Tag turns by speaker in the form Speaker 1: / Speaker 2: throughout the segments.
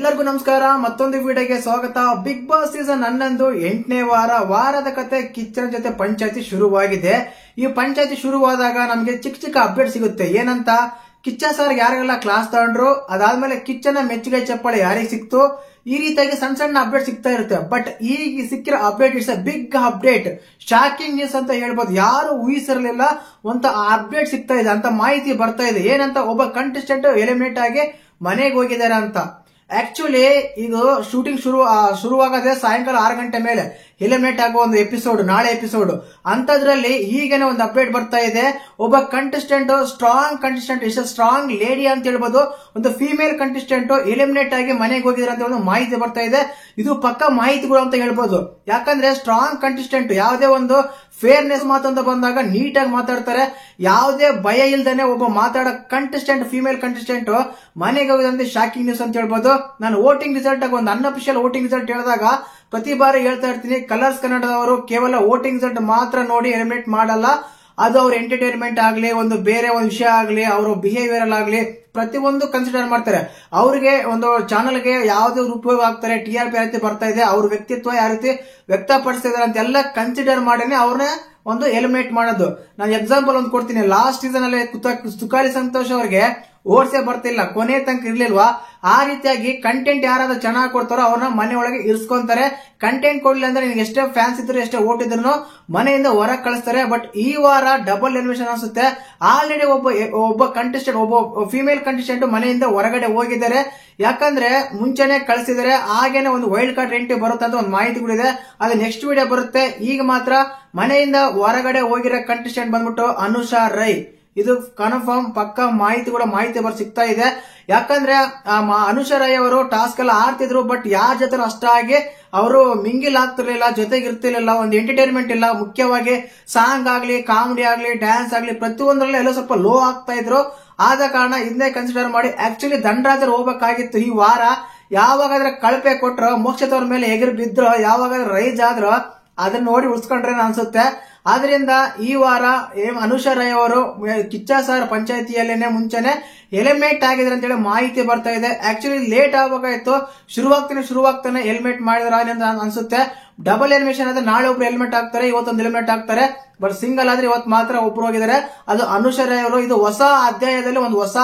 Speaker 1: ಎಲ್ಲರಿಗೂ ನಮಸ್ಕಾರ. ಮತ್ತೊಂದು ವಿಡಿಯೋಗೆ ಸ್ವಾಗತ. ಬಿಗ್ ಬಾಸ್ ಸೀಸನ್ 11 8ನೇ ವಾರದ ಕತೆ ಕಿಚ್ಚನ ಜೊತೆ ಪಂಚಾಯತಿ ಶುರುವಾಗಿದೆ. ಈ ಪಂಚಾಯತಿ ಶುರುವಾದಾಗ ನಮಗೆ ಚಿಕ್ಕ ಅಪ್ಡೇಟ್ ಸಿಗುತ್ತೆ. ಏನಂತ, ಕಿಚ್ಚ ಸರ್ ಯಾರಿಗೆಲ್ಲ ಕ್ಲಾಸ್ ತಗೊಂಡ್ರು, ಅದಾದ್ಮೇಲೆ ಕಿಚ್ಚನ ಮೆಚ್ಚುಗೆ ಚಪ್ಪಾಳೆ ಯಾರಿಗೆ ಸಿಕ್ತು, ಈ ರೀತಿಯಾಗಿ ಸಣ್ಣ ಅಪ್ಡೇಟ್ ಸಿಗ್ತಾ ಇರುತ್ತೆ. ಬಟ್ ಈಗ ಸಿಕ್ಕಿರೋ update it's a big update, shocking news ಅಂತ ಹೇಳ್ಬೋದು. ಯಾರು ಊಹಿಸಿರಲಿಲ್ಲ ಅಂತ ಅಪ್ಡೇಟ್ ಸಿಗ್ತಾ ಇದೆ, ಅಂತ ಮಾಹಿತಿ ಬರ್ತಾ ಇದೆ. ಏನಂತ, ಒಬ್ಬ ಕಂಟೆಸ್ಟೆಂಟ್ ಎಲಿಮಿನೇಟ್ ಆಗಿ ಮನೆಗೆ ಹೋಗಿದ್ದಾರೆ ಅಂತ. ಆಕ್ಚುಲಿ ಇದು ಶೂಟಿಂಗ್ ಶುರುವಾಗದೆ ಸಾಯಂಕಾಲ 6 ಗಂಟೆ ಮೇಲೆ ಎಲಿಮಿನೇಟ್ ಆಗುವ ಒಂದು ಎಪಿಸೋಡ್, ನಾಳೆ ಎಪಿಸೋಡ್. ಅಂತದ್ರಲ್ಲಿ ಈಗೇನೆ ಒಂದು ಅಪ್ಡೇಟ್ ಬರ್ತಾ ಇದೆ. ಒಬ್ಬ contestant, strong contestant, is strong lady ಅಂತ ಹೇಳ್ಬೋದು, ಒಂದು ಫೀಮೇಲ್ ಕಂಟೆಸ್ಟೆಂಟ್ ಎಲಿಮಿನೇಟ್ ಆಗಿ ಮನೆಗೆ ಹೋಗಿದ್ರೆ ಅಂತ ಒಂದು ಮಾಹಿತಿ ಬರ್ತಾ ಇದೆ. ಇದು ಪಕ್ಕ ಮಾಹಿತಿಗಳು ಅಂತ ಹೇಳ್ಬೋದು. ಯಾಕಂದ್ರೆ ಸ್ಟ್ರಾಂಗ್ ಕಂಟೆಸ್ಟೆಂಟ್ ಯಾವುದೇ ಒಂದು ಫೇರ್ನೆಸ್ ಮಾತಂತ ಬಂದಾಗ ನೀಟಾಗಿ ಮಾತಾಡ್ತಾರೆ. ಯಾವುದೇ ಭಯ ಇಲ್ದೇನೆ ಒಬ್ಬ ಮಾತಾಡೋ ಕಂಟೆಸ್ಟೆಂಟ್, ಫೀಮೇಲ್ ಕಂಟೆಸ್ಟೆಂಟ್ ಮನೆಗೆ ಹೋಗಿದಂತೆ ಶಾಕಿಂಗ್ ನ್ಯೂಸ್ ಅಂತ ಹೇಳ್ಬೋದು. ನಾನು ವೋಟಿಂಗ್ ರಿಸಲ್ಟ್ ಆಗಿ ಒಂದು ಅನ್ಅಫಿಷಿಯಲ್ ವೋಟಿಂಗ್ ರಿಸಲ್ಟ್ ಹೇಳಿದಾಗ ಪ್ರತಿ ಬಾರಿ ಹೇಳ್ತಾ ಇರ್ತೀನಿ, ಕಲರ್ಸ್ ಕನ್ನಡದವರು ಕೇವಲ ವೋಟಿಂಗ್ ರಿಸಲ್ಟ್ ಮಾತ್ರ ನೋಡಿ ಎಲಿಮಿನೇಟ್ ಮಾಡಲ್ಲ. ಅದು ಅವ್ರ ಎಂಟರ್ಟೈನ್ಮೆಂಟ್ ಆಗ್ಲಿ, ಒಂದು ಬೇರೆ ಒಂದು ವಿಷಯ ಆಗ್ಲಿ, ಅವ್ರ ಬಿಹೇವಿಯರ್ ಆಗ್ಲಿ, ಪ್ರತಿಯೊಂದು ಕನ್ಸಿಡರ್ ಮಾಡ್ತಾರೆ. ಅವ್ರಿಗೆ ಒಂದು ಚಾನಲ್ಗೆ ಯಾವ್ದು ಉಪಯೋಗ ಆಗ್ತಾರೆ, TRP ಯಾವ ರೀತಿ ಬರ್ತಾ ಇದೆ, ಅವ್ರ ವ್ಯಕ್ತಿತ್ವ ಯಾವ ರೀತಿ ವ್ಯಕ್ತಪಡಿಸ್ತಾ ಇದಾರೆ ಅಂತೆಲ್ಲ ಕನ್ಸಿಡರ್ ಮಾಡಿನೇ ಅವ್ರನ್ನ ಒಂದು ಎಲಿಮಿನೇಟ್ ಮಾಡೋದು. ನಾನು ಎಕ್ಸಾಂಪಲ್ ಒಂದು ಕೊಡ್ತೀನಿ. ಲಾಸ್ಟ್ ಸೀಸನ್ ಅಲ್ಲಿ ತುಕಾಲಿ ಸಂತೋಷ್ ಅವ್ರಿಗೆ ಓಡ್ಸೇ ಬರ್ತಿಲ್ಲ, ಕೊನೆ ತನಕ ಇರ್ಲಿಲ್ವಾ. ಆ ರೀತಿಯಾಗಿ ಕಂಟೆಂಟ್ ಯಾರಾದ್ರೂ ಚೆನ್ನಾಗಿ ಕೊಡ್ತಾರೋ ಅವ್ರನ್ನ ಮನೆ ಒಳಗೆ ಇರಿಸ್ಕೊಂತಾರೆ. ಕಂಟೆಂಟ್ ಕೊಡ್ಲಿಲ್ಲ ಅಂದ್ರೆ ನಿನ್ಗೆ ಎಷ್ಟೇ ಫ್ಯಾನ್ಸ್ ಇದ್ರು, ಎಷ್ಟೇ ಓಟ್ ಇದ್ರು ಮನೆಯಿಂದ ಹೊರಗೆ ಕಳಿಸ್ತಾರೆ. ಬಟ್ ಈ ವಾರ ಡಬಲ್ ಎಲಿಮಿನೇಷನ್ ಅನ್ಸುತ್ತೆ. ಆಲ್ರೆಡಿ ಒಬ್ಬ ಕಂಟೆಸ್ಟೆಂಟ್, ಒಬ್ಬ ಫಿಮೇಲ್ ಕಂಟೆಸ್ಟೆಂಟ್ ಮನೆಯಿಂದ ಹೊರಗಡೆ ಹೋಗಿದ್ದಾರೆ. ಯಾಕಂದ್ರೆ ಮುಂಚೆನೆ ಕಳಿಸಿದರೆ ಹಾಗೇನೆ ಒಂದು ವೈಲ್ಡ್ ಕಾರ್ಡ್ ಎಂಟ್ರಿ ಬರುತ್ತೆ ಅಂತ ಒಂದು ಮಾಹಿತಿಗಳಿದೆ. ಅದು ನೆಕ್ಸ್ಟ್ ವಿಡಿಯೋ ಬರುತ್ತೆ. ಈಗ ಮಾತ್ರ ಮನೆಯಿಂದ ಹೊರಗಡೆ ಹೋಗಿರೋ ಕಂಟೆಸ್ಟೆಂಟ್ ಬಂದ್ಬಿಟ್ಟು ಅನುಷಾ ರೈ. ಇದು ಕನ್ಫರ್ಮ್, ಪಕ್ಕ ಮಾಹಿತಿ ಸಿಗ್ತಾ ಇದೆ. ಯಾಕಂದ್ರೆ ಅನುಷಾ ರೈ ಅವರು ಟಾಸ್ಕ್ ಎಲ್ಲ ಆಡ್ತಿದ್ರು, ಬಟ್ ಯಾರ ಜೊತೆ ಅಷ್ಟಾಗಿ ಅವರು ಮಿಂಗಿಲ್ ಆಗ್ತಿರ್ಲಿಲ್ಲ, ಜೊತೆಗೆ ಇರ್ತಿರ್ಲಿಲ್ಲ, ಒಂದು ಎಂಟರ್ಟೈನ್ಮೆಂಟ್ ಇಲ್ಲ. ಮುಖ್ಯವಾಗಿ ಸಾಂಗ್ ಆಗ್ಲಿ, ಕಾಮಿಡಿ ಆಗ್ಲಿ, ಡ್ಯಾನ್ಸ್ ಆಗ್ಲಿ, ಪ್ರತಿಯೊಂದರಲ್ಲೂ ಎಲ್ಲ ಸ್ವಲ್ಪ ಲೋ ಆಗ್ತಾ ಇದ್ರು. ಆದ ಕಾರಣ ಇದನ್ನೇ ಕನ್ಸಿಡರ್ ಮಾಡಿ ಆಕ್ಚುಲಿ ದಂಡರಾಜರು ಹೋಗ್ಬೇಕಾಗಿತ್ತು ಈ ವಾರ. ಯಾವಾಗಾದ್ರೆ ಕಳಪೆ ಕೊಟ್ರು, ಮೋಕ್ಷದವ್ರ ಮೇಲೆ ಎಗರು ಬಿದ್ರು, ಯಾವಾಗಾದ್ರೆ ರೈಸ್ ಆದ್ರು, ಅದನ್ನ ನೋಡಿ ಉಳಿಸ್ಕೊಂಡ್ರೆ ಅನ್ಸುತ್ತೆ. ಆದ್ರಿಂದ ಈ ವಾರ ಅನುಷಾ ರೈ ಅವರು ಕಿಚ್ಚ ಸರ್ ಪಂಚಾಯತಿಯಲ್ಲೇನೆ ಮುಂಚೆನೆ ಎಲಿಮಿನೇಟ್ ಆಗಿದ್ರೆ ಅಂತೇಳಿ ಮಾಹಿತಿ ಬರ್ತಾ ಇದೆ. ಆಕ್ಚುಲಿ ಲೇಟ್ ಆಗಬೇಕಾಯ್ತು, ಶುರುವಾಗ್ತಾನೆ ಎಲಿಮಿನೇಟ್ ಮಾಡಿದ್ರ ಅನ್ಸುತ್ತೆ. ಡಬಲ್ ಎಲಿಮಿನೇಷನ್ ಆದ್ರೆ ನಾಳೆ ಒಬ್ರು ಎಲಿಮಿನೇಟ್ ಆಗ್ತಾರೆ, ಇವತ್ತೊಂದು ಎಲಿಮಿನೇಟ್ ಆಗ್ತಾರೆ. ಬಟ್ ಸಿಂಗಲ್ ಆದ್ರೆ ಇವತ್ತು ಮಾತ್ರ ಒಬ್ರು ಹೋಗಿದ್ದಾರೆ, ಅದು ಅನುಷಾ ರೈ ಅವರು. ಇದು ಹೊಸ ಅಧ್ಯಾಯದಲ್ಲಿ ಒಂದು ಹೊಸ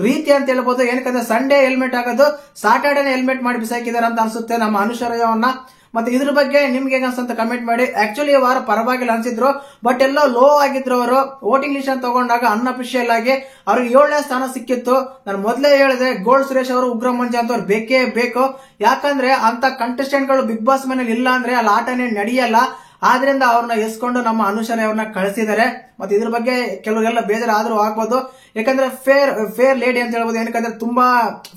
Speaker 1: ರೀತಿ ಅಂತ ಹೇಳ್ಬೋದು. ಏನಕ್ಕಂದ್ರೆ ಸಂಡೇ ಎಲಿಮಿನೇಟ್ ಆಗೋದು, ಸಾಟರ್ಡೇನೆ ಎಲಿಮಿನೇಟ್ ಮಾಡಿ ಬಿಸಾಕಿದ್ದಾರೆ ಅಂತ ಅನ್ಸುತ್ತೆ ನಮ್ಮ ಅನುಷಾ ರೈ ಅವ್ರನ್ನ. ಮತ್ತೆ ಇದ್ರ ಬಗ್ಗೆ ನಿಮ್ಗೆ ಹೇಗೆ ಅನ್ಸಂತ ಕಮೆಂಟ್ ಮಾಡಿ. ಆಕ್ಚುಲಿ ಈ ವಾರ ಪರವಾಗಿಲ್ಲ ಅನ್ಸಿದ್ರು, ಬಟ್ ಎಲ್ಲೋ ಲೋ ಆಗಿದ್ರು ಅವರು. ವೋಟಿಂಗ್ ಲಿಸ್ಟ್ ತಗೊಂಡಾಗ ಅನ್ಅಫಿಷಿಯಲ್ ಆಗಿ ಅವ್ರಿಗೆ 7ನೇ ಸ್ಥಾನ ಸಿಕ್ಕಿತ್ತು. ನಾನು ಮೊದಲೇ ಹೇಳಿದೆ, ಗೋಲ್ಡ್ ಸುರೇಶ್ ಅವರು, ಉಗ್ರ ಮಂಜು ಅಂತ ಅವ್ರು ಬೇಕೇ ಬೇಕು. ಯಾಕಂದ್ರೆ ಅಂತ ಕಂಟೆಸ್ಟೆಂಟ್ ಗಳು ಬಿಗ್ ಬಾಸ್ ಮನೇಲಿ ಇಲ್ಲ ಅಂದ್ರೆ ಅಲ್ಲಿ ಆಟನೇ ನಡೆಯಲ್ಲ. ಆದ್ರಿಂದ ಅವ್ರನ್ನ ಎಸ್ಕೊಂಡು ನಮ್ಮ ಅನುಷಾ ರೈ ಅವ್ರನ್ನ ಕಳಿಸಿದ್ದಾರೆ. ಮತ್ತೆ ಇದ್ರ ಬಗ್ಗೆ ಕೆಲವರಿಗೆಲ್ಲ ಬೇಜಾರಾದ್ರೂ ಆಗ್ಬೋದು. ಯಾಕಂದ್ರೆ ಫೇರ್ ಲೇಡಿ ಅಂತ ಹೇಳ್ಬೋದು. ಏನಕ್ಕಂದ್ರೆ ತುಂಬಾ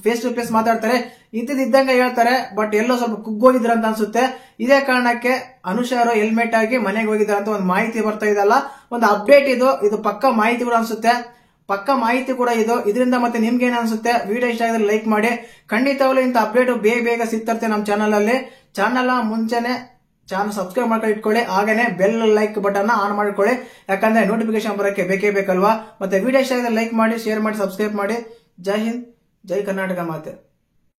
Speaker 1: ಫೇಸ್ ಟು ಫೇಸ್ ಮಾತಾಡ್ತಾರೆ, ಇದ್ದಂಗೆ ಹೇಳ್ತಾರೆ. ಬಟ್ ಎಲ್ಲೋ ಸ್ವಲ್ಪ ಕುಗ್ಗೋಗಿದ್ರ ಅಂತ ಅನ್ಸುತ್ತೆ. ಇದೇ ಕಾರಣಕ್ಕೆ ಅನುಷಾ ಅವರು ಎಲಿಮಿನೇಟ್ ಆಗಿ ಮನೆಗೆ ಹೋಗಿದ್ದಾರೆ ಅಂತ ಒಂದು ಮಾಹಿತಿ ಬರ್ತಾ ಇದಲ್ಲ, ಒಂದು ಅಪ್ಡೇಟ್ ಇದು ಪಕ್ಕ ಮಾಹಿತಿ ಕೂಡ ಅನ್ಸುತ್ತೆ. ಪಕ್ಕ ಮಾಹಿತಿ ಕೂಡ ಇದು. ಇದರಿಂದ ಮತ್ತೆ ನಿಮ್ಗೆ ಏನ್ ಅನ್ಸುತ್ತೆ? ವಿಡಿಯೋ ಇಷ್ಟ ಆಗಿದ್ರೆ ಲೈಕ್ ಮಾಡಿ. ಖಂಡಿತವಾಗ್ಲೂ ಇಂಥ ಅಪ್ಡೇಟ್ ಬೇಗ ಸಿಗ್ತಿರುತ್ತೆ ನಮ್ಮ ಚಾನಲ್ ಅಲ್ಲಿ. ಚಾನಲ್ ಮುಂಚೆನೆ ಚಾನಲ್ ಸಬ್ಸ್ಕ್ರೈಬ್ ಮಾಡ್ಕೊಂಡು ಇಟ್ಕೊಳ್ಳಿ. ಹಾಗೇನೆ ಬೆಲ್ ಲೈಕ್ ಬಟನ್ ಆನ್ ಮಾಡ್ಕೊಳ್ಳಿ, ಯಾಕಂದ್ರೆ ನೋಟಿಫಿಕೇಶನ್ ಬರೋಕೆ ಬೇಕೇ ಬೇಕಲ್ವಾ. ಮತ್ತೆ ವಿಡಿಯೋ ಇಷ್ಟ ಆಗಿದ್ರೆ ಲೈಕ್ ಮಾಡಿ, ಶೇರ್ ಮಾಡಿ, ಸಬ್ಸ್ಕ್ರೈಬ್ ಮಾಡಿ. ಜೈ ಹಿಂದ್, ಜೈ ಕರ್ನಾಟಕ ಮಾತೆ.